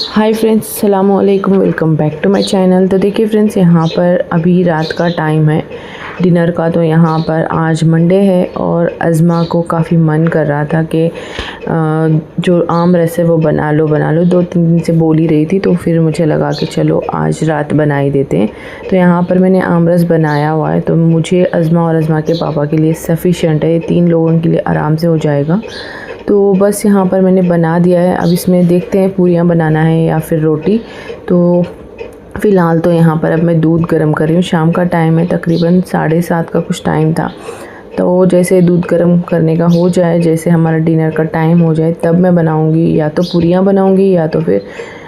हाय friends, अस्सलाम वालेकुम। Welcome back to my channel. तो देखिए फ्रेंड्स, यहाँ पर अभी रात का टाइम है डिनर का। तो यहाँ पर आज मंडे है और अज़मा को काफ़ी मन कर रहा था कि जो आम रस है वो बना लो 2-3 दिन से बोल ही रही थी। तो फिर मुझे लगा कि चलो आज रात बना ही देते हैं। तो यहाँ पर मैंने आम रस बनाया हुआ है। तो मुझे अज़मा और अज़मा के पापा के लिए सफ़िशेंट है, 3 लोगों के लिए आराम से हो जाएगा। तो बस यहाँ पर मैंने बना दिया है। अब इसमें देखते हैं पूरियाँ बनाना है या फिर रोटी। तो फ़िलहाल तो यहाँ पर अब मैं दूध गर्म कर रही हूँ। शाम का टाइम है, तकरीबन 7:30 का कुछ टाइम था। तो जैसे दूध गर्म करने का हो जाए, जैसे हमारा डिनर का टाइम हो जाए, तब मैं बनाऊँगी, या तो पूरियाँ बनाऊँगी या तो फिर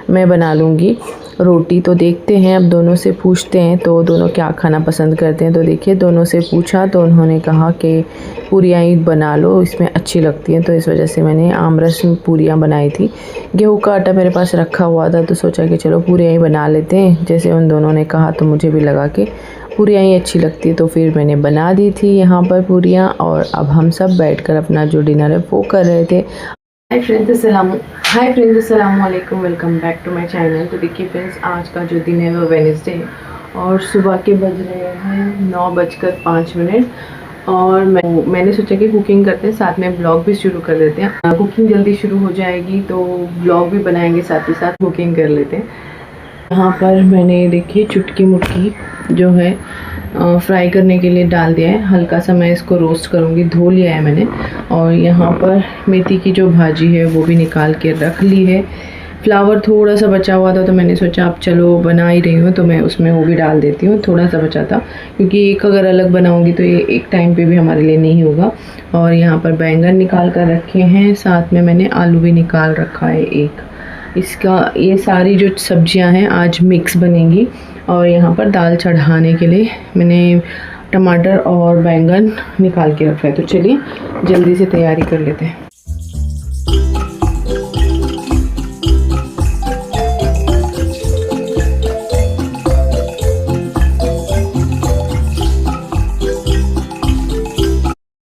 मैं बना लूँगी रोटी। तो देखते हैं, अब दोनों से पूछते हैं तो दोनों क्या खाना पसंद करते हैं। तो देखिए, दोनों से पूछा तो उन्होंने कहा कि पूरियाँ ही बना लो, इसमें अच्छी लगती हैं। तो इस वजह से मैंने आम रस में पूरियाँ बनाई थी। गेहूँ का आटा मेरे पास रखा हुआ था, तो सोचा कि चलो पूरियाँ ही बना लेते हैं। जैसे उन दोनों ने कहा तो मुझे भी लगा कि पूरियाँ ही अच्छी लगती है। तो फिर मैंने बना दी थी यहाँ पर पूरियाँ, और अब हम सब बैठकर अपना जो डिनर है वो कर रहे थे। हाय फ्रेंड्स, अस्सलाम वालेकुम। Welcome back to my channel. तो देखिए फ्रेंड्स, आज का जो दिन है वो वेडनेसडे है और सुबह के बज रहे हैं 9:05। और मैंने सोचा कि कुकिंग करते हैं, साथ में ब्लॉग भी शुरू कर देते हैं। कुकिंग जल्दी शुरू हो जाएगी तो ब्लॉग भी बनाएंगे, साथ ही साथ कुकिंग कर लेते हैं। यहाँ पर मैंने देखिए चुटकी मुटकी जो है फ्राई करने के लिए डाल दिया है। हल्का सा मैं इसको रोस्ट करूँगी, धो लिया है मैंने। और यहाँ पर मेथी की जो भाजी है वो भी निकाल के रख ली है। फ्लावर थोड़ा सा बचा हुआ था तो मैंने सोचा अब चलो बना ही रही हूँ तो मैं उसमें वो भी डाल देती हूँ। थोड़ा सा बचा था क्योंकि एक अगर अलग बनाऊँगी तो ये एक टाइम पे भी हमारे लिए नहीं होगा। और यहाँ पर बैंगन निकाल कर रखे हैं, साथ में मैंने आलू भी निकाल रखा है एक। ये सारी जो सब्जियां हैं आज मिक्स बनेंगी। और यहाँ पर दाल चढ़ाने के लिए मैंने टमाटर और बैंगन निकाल के रखा है। तो चलिए जल्दी से तैयारी कर लेते हैं।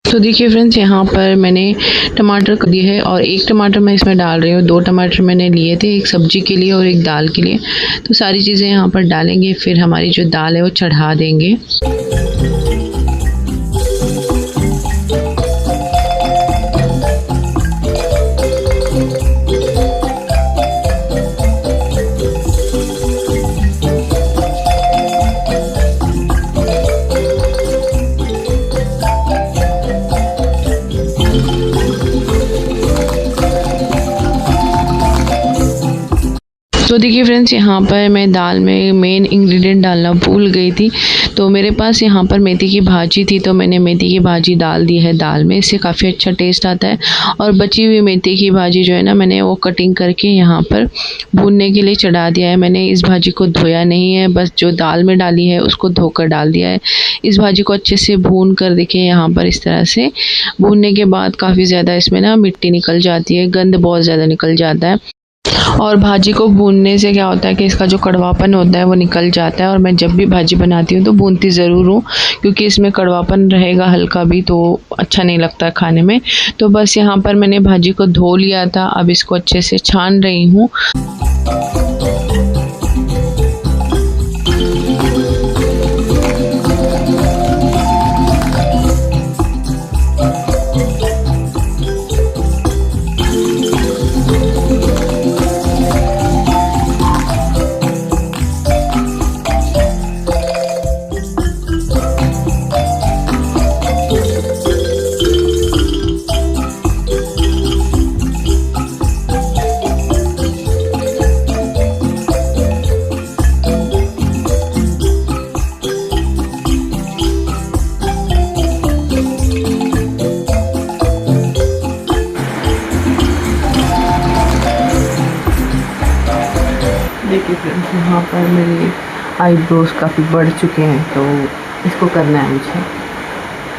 तो देखिए फ्रेंड्स, यहाँ पर मैंने टमाटर कर दिए है और एक टमाटर मैं इसमें डाल रही हूँ। 2 टमाटर मैंने लिए थे, एक सब्जी के लिए और एक दाल के लिए। तो सारी चीज़ें यहाँ पर डालेंगे, फिर हमारी जो दाल है वो चढ़ा देंगे। तो देखिए फ्रेंड्स, यहाँ पर मैं दाल में मेन इंग्रेडिएंट डालना भूल गई थी। तो मेरे पास यहाँ पर मेथी की भाजी थी तो मैंने मेथी की भाजी डाल दी है दाल में। इससे काफ़ी अच्छा टेस्ट आता है। और बची हुई मेथी की भाजी जो है ना, मैंने वो कटिंग करके यहाँ पर भूनने के लिए चढ़ा दिया है। मैंने इस भाजी को धोया नहीं है, बस जो दाल में डाली है उसको धोकर डाल दिया है। इस भाजी को अच्छे से भून कर देखिए, यहाँ पर इस तरह से भूनने के बाद काफ़ी ज़्यादा इसमें ना मिट्टी निकल जाती है, गंद बहुत ज़्यादा निकल जाता है। और भाजी को भूनने से क्या होता है कि इसका जो कड़वापन होता है वो निकल जाता है। और मैं जब भी भाजी बनाती हूँ तो भूनती ज़रूर हूँ, क्योंकि इसमें कड़वापन रहेगा हल्का भी तो अच्छा नहीं लगता खाने में। तो बस यहाँ पर मैंने भाजी को धो लिया था, अब इसको अच्छे से छान रही हूँ। देखिए फ्रेंड्स, यहाँ पर मेरे आईब्रोज काफ़ी बढ़ चुके हैं तो इसको करना है मुझे।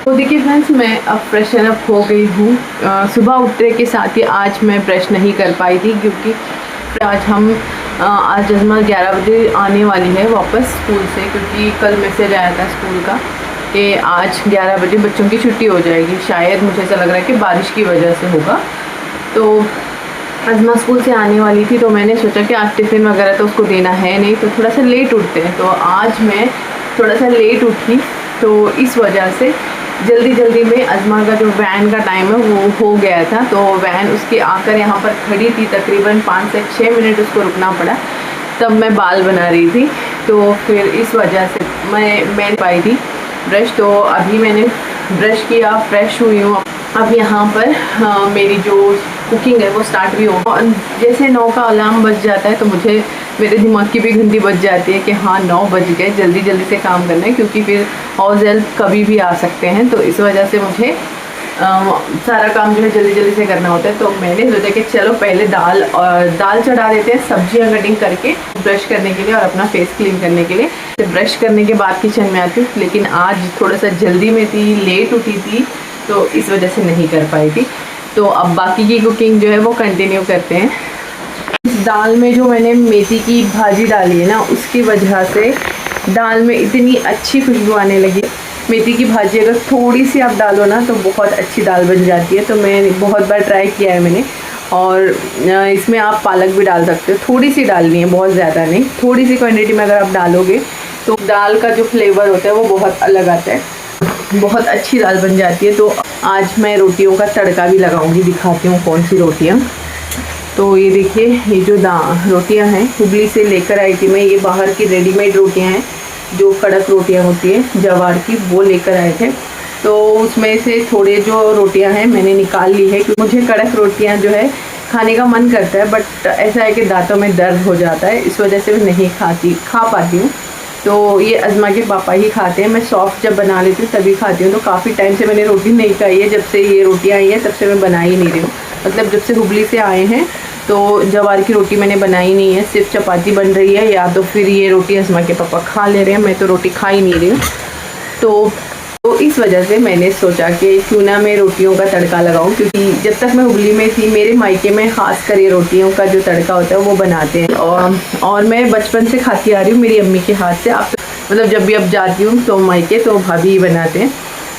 तो देखिए फ्रेंड्स, मैं अब फ्रेशन अप हो गई हूँ। सुबह उठने के साथ ही आज मैं ब्रश नहीं कर पाई थी, क्योंकि आज अज़मा 11 बजे आने वाली है वापस स्कूल से, क्योंकि कल मैसेज आया था स्कूल का कि आज 11 बजे बच्चों की छुट्टी हो जाएगी। शायद मुझे ऐसा लग रहा है कि बारिश की वजह से होगा। तो अज़मा स्कूल से आने वाली थी तो मैंने सोचा कि आज टिफ़िन वगैरह तो उसको देना है नहीं, तो थोड़ा सा लेट उठते हैं। तो आज मैं थोड़ा सा लेट उठी, तो इस वजह से जल्दी में अज़मा का जो वैन का टाइम है वो हो गया था। तो वैन उसकी आकर यहाँ पर खड़ी थी, तकरीबन 5 से 6 मिनट उसको रुकना पड़ा। तब मैं बाल बना रही थी, तो फिर इस वजह से मैं पाई थी ब्रश। तो अभी मैंने ब्रश किया, फ्रेश हुई हूँ। अब यहाँ पर मेरी जो कुकिंग है वो स्टार्ट भी हो। जैसे 9 का अलार्म बज जाता है तो मुझे मेरे दिमाग की भी घंटी बज जाती है कि हाँ 9 बज गए, जल्दी से काम करना है, क्योंकि फिर हाउस हेल्प कभी भी आ सकते हैं। तो इस वजह से मुझे सारा काम जो है जल्दी से करना होता है। तो मैंने सोचा कि चलो पहले दाल चढ़ा देते हैं, सब्जियां कटिंग करके ब्रश करने के लिए और अपना फेस क्लीन करने के लिए। तो ब्रश करने के बाद किचन में आती हूँ, लेकिन आज थोड़ा सा जल्दी में थी, लेट उठी थी, तो इस वजह से नहीं कर पाई थी। तो अब बाकी की कुकिंग जो है वो कंटिन्यू करते हैं। इस दाल में जो मैंने मेथी की भाजी डाली है ना, उसकी वजह से दाल में इतनी अच्छी खुशबू आने लगी। मेथी की भाजी अगर थोड़ी सी आप डालो ना तो बहुत अच्छी दाल बन जाती है। तो मैं बहुत बार ट्राई किया है मैंने, और इसमें आप पालक भी डाल सकते हो। थोड़ी सी डालनी है, बहुत ज़्यादा नहीं, थोड़ी सी क्वांटिटी में अगर आप डालोगे तो दाल का जो फ्लेवर होता है वो बहुत अलग आता है, बहुत अच्छी दाल बन जाती है। तो आज मैं रोटियों का तड़का भी लगाऊंगी, दिखाती हूँ कौन सी रोटियाँ। तो ये देखिए, ये जो रोटियाँ हैं हुबली से लेकर आई थी मैं। ये बाहर की रेडीमेड रोटियाँ हैं, जो कड़क रोटियाँ होती हैं जवार की, वो लेकर आए थे। तो उसमें से थोड़े जो रोटियाँ हैं मैंने निकाल ली है, क्योंकि मुझे कड़क रोटियाँ जो है खाने का मन करता है, बट ऐसा है कि दांतों में दर्द हो जाता है, इस वजह से मैं नहीं खा पाती हूँ। तो ये अज़मा के पापा ही खाते हैं, मैं सॉफ्ट जब बना लेती हूँ तभी खाती हूँ। तो काफ़ी टाइम से मैंने रोटी नहीं खाई है, जब से ये रोटियाँ आई हैं तब से मैं बना ही नहीं रही हूँ। मतलब जब से हुबली से आए हैं तो जवार की रोटी मैंने बनाई नहीं है, सिर्फ चपाती बन रही है, या तो फिर ये रोटी अज़मा के पापा खा ले रहे हैं, मैं तो रोटी खा ही नहीं रही हूँ। तो इस वजह से मैंने सोचा कि क्यों ना मैं रोटियों का तड़का लगाऊं, क्योंकि जब तक मैं हुबली में थी मेरे मायके में ख़ास कर ये रोटियों का जो तड़का होता है वो बनाते हैं। और मैं बचपन से खाती आ रही हूँ मेरी अम्मी के हाथ से। अब मतलब जब भी अब जाती हूँ तो मायके तो भाभी ही बनाते हैं।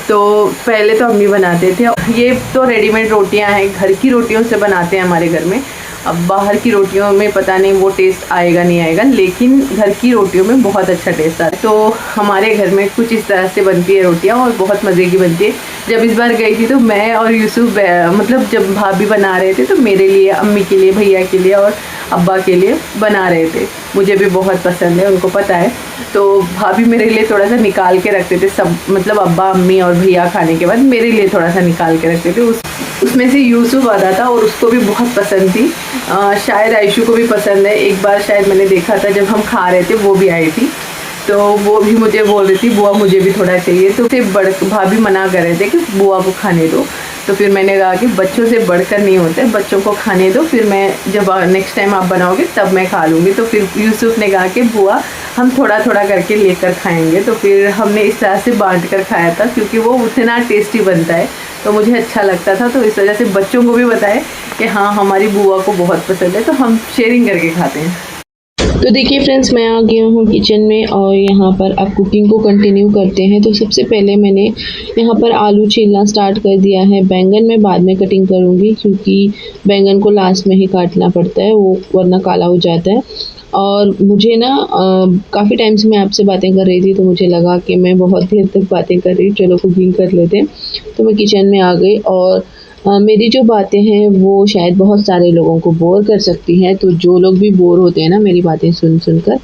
तो पहले तो अम्मी बनाते थे। ये तो रेडीमेड रोटियाँ हैं, घर की रोटियों से बनाते हैं हमारे घर में। अब बाहर की रोटियों में पता नहीं वो टेस्ट आएगा नहीं आएगा, लेकिन घर की रोटियों में बहुत अच्छा टेस्ट आता है। तो हमारे घर में कुछ इस तरह से बनती है रोटियां, और बहुत मज़े की बनती है। जब इस बार गई थी तो मैं और यूसुफ, मतलब जब भाभी बना रहे थे तो मेरे लिए, अम्मी के लिए, भैया के लिए और अब्बा के लिए बना रहे थे। मुझे भी बहुत पसंद है, उनको पता है। तो भाभी मेरे लिए थोड़ा सा निकाल के रखते थे सब, मतलब अब्बा, अम्मी और भैया खाने के बाद मेरे लिए थोड़ा सा निकाल के रखते थे। उसमें से यूसुफ आता था और उसको भी बहुत पसंद थी। शायद आयशू को भी पसंद है। एक बार शायद मैंने देखा था जब हम खा रहे थे, वो भी आई थी, तो वो भी मुझे बोल रही थी बुआ मुझे भी थोड़ा चाहिए। तो फिर भाभी मना कर रहे थे कि बुआ को खाने दो। तो फिर मैंने कहा कि बच्चों से बढ़कर नहीं होते, बच्चों को खाने दो, फिर मैं जब नेक्स्ट टाइम आप बनाओगे तब मैं खा लूँगी। तो फिर यूसुफ ने कहा कि बुआ हम थोड़ा थोड़ा करके लेकर खाएंगे। तो फिर हमने इस तरह से बांट कर खाया था, क्योंकि वो उतना टेस्टी बनता है तो मुझे अच्छा लगता था। तो इस वजह से बच्चों को भी बताए कि हाँ हमारी बुआ को बहुत पसंद है, तो हम शेयरिंग करके खाते हैं। तो देखिए फ्रेंड्स, मैं आ गया हूँ किचन में और यहाँ पर अब कुकिंग को कंटिन्यू करते हैं। तो सबसे पहले मैंने यहाँ पर आलू छीलना स्टार्ट कर दिया है। बैंगन मैं बाद में कटिंग करूँगी, क्योंकि बैंगन को लास्ट में ही काटना पड़ता है, वो वरना काला हो जाता है। और मुझे ना काफ़ी टाइम से मैं आपसे बातें कर रही थी, तो मुझे लगा कि मैं बहुत देर तक बातें कर रही हूँ, चलो कुकिंग कर लेते हैं। तो मैं किचन में आ गई, और मेरी जो बातें हैं वो शायद बहुत सारे लोगों को बोर कर सकती हैं। तो जो लोग भी बोर होते हैं ना मेरी बातें सुनकर,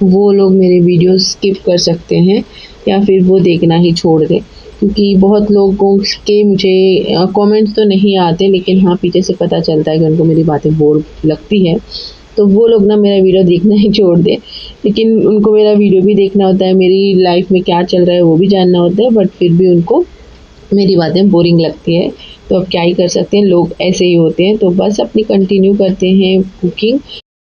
वो लोग मेरे वीडियो स्किप कर सकते हैं या फिर वो देखना ही छोड़ दें, क्योंकि बहुत लोगों के मुझे कमेंट्स तो नहीं आते, लेकिन हाँ पीछे से पता चलता है कि उनको मेरी बातें बोर लगती है। तो वो लोग ना मेरा वीडियो देखना ही छोड़ दें। लेकिन उनको मेरा वीडियो भी देखना होता है, मेरी लाइफ में क्या चल रहा है वो भी जानना होता है, बट फिर भी उनको मेरी बातें बोरिंग लगती है। तो अब क्या ही कर सकते हैं, लोग ऐसे ही होते हैं। तो बस अपनी कंटिन्यू करते हैं कुकिंग।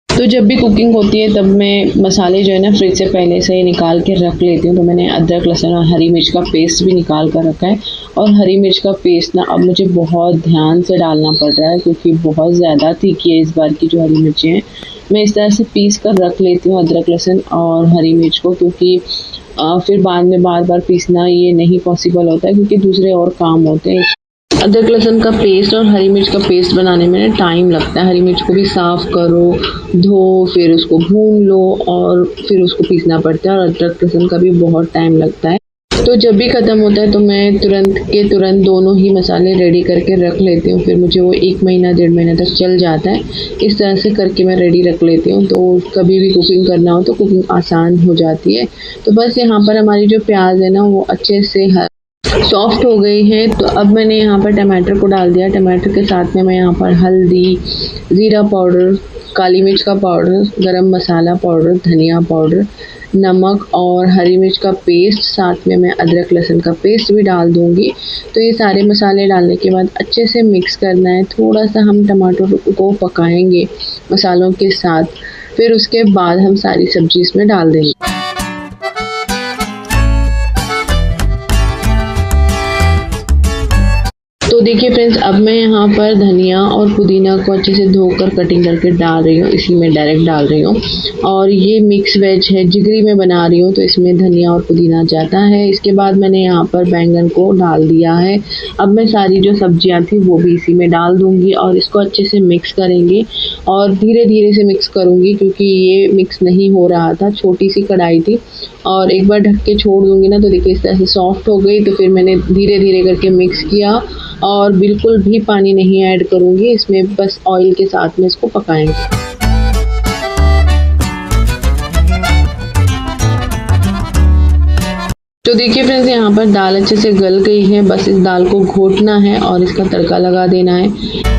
तो जब भी कुकिंग होती है तब मैं मसाले जो है ना फ्रिज से पहले से निकाल के रख लेती हूँ। तो मैंने अदरक, लहसुन और हरी मिर्च का पेस्ट भी निकाल कर रखा है। और हरी मिर्च का पेस्ट ना अब मुझे बहुत ध्यान से डालना पड़ रहा है, क्योंकि बहुत ज़्यादा तीखी है इस बार की जो हरी मिर्चें हैं। मैं इस तरह से पीस कर रख लेती हूँ अदरक, लहसुन और हरी मिर्च को, क्योंकि फिर बाद में बार बार पीसना ये नहीं पॉसिबल होता है, क्योंकि दूसरे और काम होते हैं। अदरक लहसुन का पेस्ट और हरी मिर्च का पेस्ट बनाने में ना टाइम लगता है। हरी मिर्च को भी साफ़ करो, धो, फिर उसको भून लो और फिर उसको पीसना पड़ता है, और अदरक लहसुन का भी बहुत टाइम लगता है। तो जब भी ख़त्म होता है तो मैं तुरंत के तुरंत दोनों ही मसाले रेडी करके रख लेती हूँ। फिर मुझे वो 1 महीना 1.5 महीना तक चल जाता है। इस तरह से करके मैं रेडी रख लेती हूँ, तो कभी भी कुकिंग करना हो तो कुकिंग आसान हो जाती है। तो बस यहाँ पर हमारी जो प्याज है ना वो अच्छे से सॉफ्ट हो गई है। तो अब मैंने यहाँ पर टमाटर को डाल दिया। टमाटर के साथ में मैं यहाँ पर हल्दी, ज़ीरा पाउडर, काली मिर्च का पाउडर, गरम मसाला पाउडर, धनिया पाउडर, नमक और हरी मिर्च का पेस्ट, साथ में मैं अदरक लहसुन का पेस्ट भी डाल दूँगी। तो ये सारे मसाले डालने के बाद अच्छे से मिक्स करना है। थोड़ा सा हम टमाटर को पकाएंगे मसालों के साथ, फिर उसके बाद हम सारी सब्ज़ी इसमें डाल देंगे। तो देखिए फ्रेंड्स, अब मैं यहाँ पर धनिया और पुदीना को अच्छे से धोकर कटिंग करके डाल रही हूँ। इसी में डायरेक्ट डाल रही हूँ, और ये मिक्स वेज है, जिगरी में बना रही हूँ, तो इसमें धनिया और पुदीना जाता है। इसके बाद मैंने यहाँ पर बैंगन को डाल दिया है। अब मैं सारी जो सब्जियाँ थी वो भी इसी में डाल दूँगी और इसको अच्छे से मिक्स करेंगे, और धीरे धीरे से मिक्स करूँगी क्योंकि ये मिक्स नहीं हो रहा था। छोटी सी कढ़ाई थी, और एक बार ढक के छोड़ दूँगी ना तो देखिए इस तरह से सॉफ्ट हो गई। तो फिर मैंने धीरे धीरे करके मिक्स किया, और बिल्कुल भी पानी नहीं ऐड करूँगी इसमें, बस ऑयल के साथ में इसको पकाएंगे। तो देखिए फ्रेंड्स, यहाँ पर दाल अच्छे से गल गई है। बस इस दाल को घोटना है और इसका तड़का लगा देना है।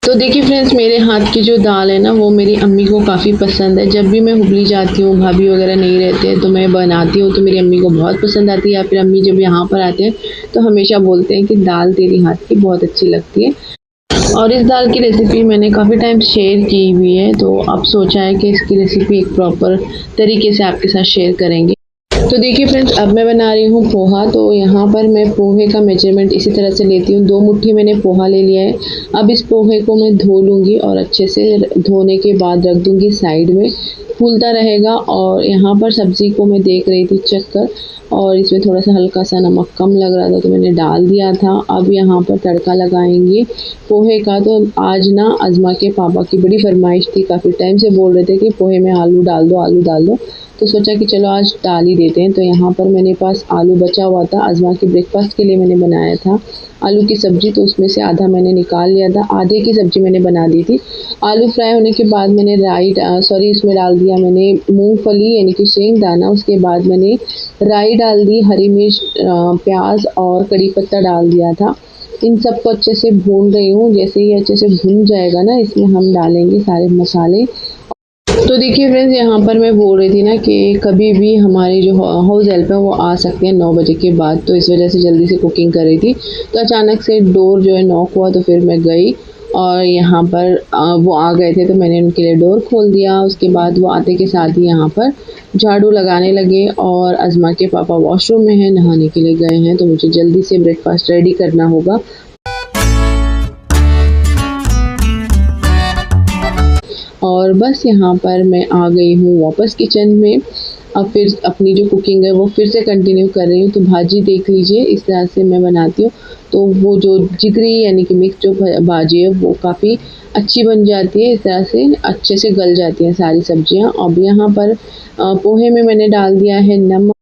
तो देखिए फ्रेंड्स, मेरे हाथ की जो दाल है ना वो मेरी अम्मी को काफ़ी पसंद है। जब भी मैं हुबली जाती हूँ, भाभी वगैरह नहीं रहते हैं, तो मैं बनाती हूँ तो मेरी अम्मी को बहुत पसंद आती है। या फिर अम्मी जब यहाँ पर आते हैं तो हमेशा बोलते हैं कि दाल तेरी हाथ की बहुत अच्छी लगती है। और इस दाल की रेसिपी मैंने काफ़ी टाइम शेयर की हुई है, तो अब सोचा है कि इसकी रेसिपी एक प्रॉपर तरीके से आपके साथ शेयर करेंगे। तो देखिए फ्रेंड्स, अब मैं बना रही हूँ पोहा। तो यहाँ पर मैं पोहे का मेजरमेंट इसी तरह से लेती हूँ। 2 मुट्ठी मैंने पोहा ले लिया है। अब इस पोहे को मैं धो लूँगी, और अच्छे से धोने के बाद रख दूँगी साइड में, फूलता रहेगा। और यहाँ पर सब्ज़ी को मैं देख रही थी चख कर, और इसमें थोड़ा सा हल्का सा नमक कम लग रहा था तो मैंने डाल दिया था। अब यहाँ पर तड़का लगाएंगे पोहे का। तो आज ना अज़मा के पापा की बड़ी फरमाइश थी, काफ़ी टाइम से बोल रहे थे कि पोहे में आलू डाल दो, आलू डाल दो। तो सोचा कि चलो आज डाल ही देते हैं। तो यहाँ पर मेरे पास आलू बचा हुआ था, अज़मा के ब्रेकफास्ट के लिए मैंने बनाया था आलू की सब्ज़ी। तो उसमें से आधा मैंने निकाल लिया था, आधे की सब्ज़ी मैंने बना दी थी। आलू फ्राई होने के बाद मैंने इसमें डाल दिया मैंने मूंगफली यानी कि सेंगदाना। उसके बाद मैंने राई डाल दी, हरी मिर्च, प्याज और कड़ी पत्ता डाल दिया था। इन सबको अच्छे से भून रही हूँ। जैसे ही अच्छे से भून जाएगा ना, इसमें हम डालेंगे सारे मसाले। तो देखिए फ्रेंड्स, यहाँ पर मैं बोल रही थी ना कि कभी भी हमारी जो हाउस हेल्प है वो आ सकते हैं 9 बजे के बाद, तो इस वजह से जल्दी से कुकिंग कर रही थी। तो अचानक से डोर जो है नॉक हुआ, तो फिर मैं गई और यहाँ पर वो आ गए थे तो मैंने उनके लिए डोर खोल दिया। उसके बाद वो आते के साथ ही यहाँ पर झाड़ू लगाने लगे, और अज़मा के पापा वॉशरूम में हैं, नहाने के लिए गए हैं। तो मुझे जल्दी से ब्रेकफास्ट रेडी करना होगा। और बस यहाँ पर मैं आ गई हूँ वापस किचन में। अब फिर अपनी जो कुकिंग है वो फिर से कंटिन्यू कर रही हूँ। तो भाजी देख लीजिए, इस तरह से मैं बनाती हूँ। तो वो जो जिगरी यानी कि मिक्स जो भाजी है वो काफ़ी अच्छी बन जाती है। इस तरह से अच्छे से गल जाती हैं सारी सब्जियाँ। अब यहाँ पर पोहे में मैंने डाल दिया है नमक,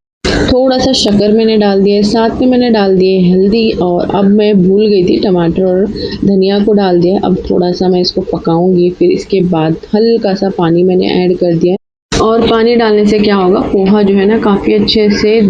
थोड़ा सा शक्कर मैंने डाल दिया है, साथ में मैंने डाल दिए हल्दी। और अब मैं भूल गई थी टमाटर और धनिया को डाल दिया। अब थोड़ा सा मैं इसको पकाऊंगी। फिर इसके बाद हल्का सा पानी मैंने ऐड कर दिया, और पानी डालने से क्या होगा, पोहा जो है ना काफ़ी अच्छे से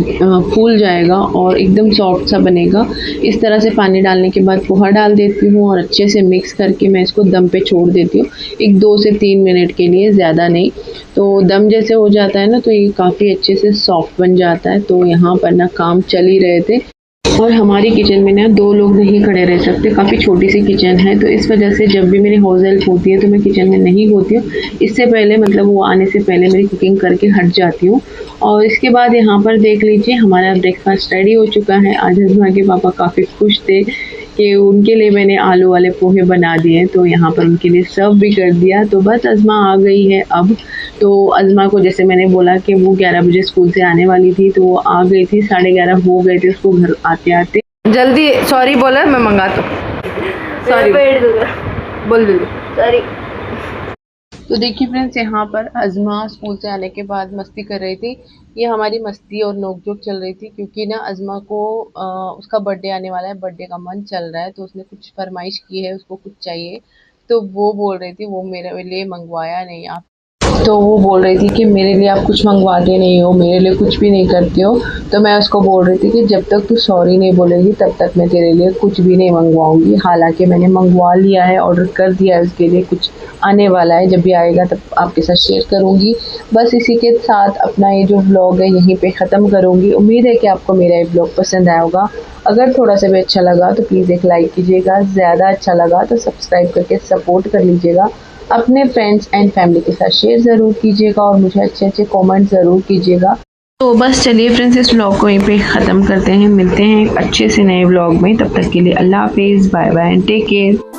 फूल जाएगा और एकदम सॉफ्ट सा बनेगा। इस तरह से पानी डालने के बाद पोहा डाल देती हूँ और अच्छे से मिक्स करके मैं इसको दम पे छोड़ देती हूँ, एक 2 से 3 मिनट के लिए, ज़्यादा नहीं। तो दम जैसे हो जाता है ना तो ये काफ़ी अच्छे से सॉफ्ट बन जाता है। तो यहाँ पर ना काम चल ही रहे थे, और हमारी किचन में ना 2 लोग नहीं खड़े रह सकते, काफ़ी छोटी सी किचन है। तो इस वजह से जब भी मेरी हाउस हेल्प होती है तो मैं किचन में नहीं होती हूँ। इससे पहले मतलब वो आने से पहले मेरी कुकिंग करके हट जाती हूँ। और इसके बाद यहाँ पर देख लीजिए हमारा ब्रेकफास्ट रेडी हो चुका है। आज अज़मा के पापा काफ़ी खुश थे कि उनके लिए मैंने आलू वाले पोहे बना दिए, तो यहाँ पर उनके लिए सर्व भी कर दिया। तो बस अज़मा आ गई है अब। तो अज़मा को जैसे मैंने बोला कि वो 11 बजे स्कूल से आने वाली थी, तो वो आ गई थी, 11:30 हो गए थे उसको घर आते आते। जल्दी सॉरी बोला, मैं मंगाता हूँ। सॉरी बोल जल्दी सॉरी। तो देखिए फ्रेंड्स, यहाँ पर अज़मा स्कूल से आने के बाद मस्ती कर रही थी। ये हमारी मस्ती और नोक-झोंक चल रही थी क्योंकि ना अज़मा को उसका बर्थडे आने वाला है, बर्थडे का मन चल रहा है, तो उसने कुछ फरमाइश की है, उसको कुछ चाहिए। तो वो बोल रही थी वो मेरे लिए मंगवाया नहीं आप, तो वो बोल रही थी कि मेरे लिए आप कुछ मंगवाते नहीं हो, मेरे लिए कुछ भी नहीं करते हो। तो मैं उसको बोल रही थी कि जब तक तू सॉरी नहीं बोलेगी तब तक मैं तेरे लिए कुछ भी नहीं मंगवाऊंगी। हालांकि मैंने मंगवा लिया है, ऑर्डर कर दिया है, उसके लिए कुछ आने वाला है, जब भी आएगा तब आपके साथ शेयर करूंगी। बस इसी के साथ अपना ये जो व्लॉग है यहीं पे ख़त्म करूंगी। उम्मीद है कि आपको मेरा ये व्लॉग पसंद आया होगा। अगर थोड़ा सा भी अच्छा लगा तो प्लीज़ एक लाइक कीजिएगा, ज़्यादा अच्छा लगा तो सब्सक्राइब करके सपोर्ट कर लीजिएगा। अपने फ्रेंड्स एंड फैमिली के साथ शेयर ज़रूर कीजिएगा और मुझे अच्छे अच्छे कमेंट ज़रूर कीजिएगा। तो बस चलिए फ्रेंड्स, इस व्लॉग को यहीं पे ख़त्म करते हैं। मिलते हैं एक अच्छे से नए व्लॉग में, तब तक के लिए अल्लाह हाफिज़, bye bye and take care.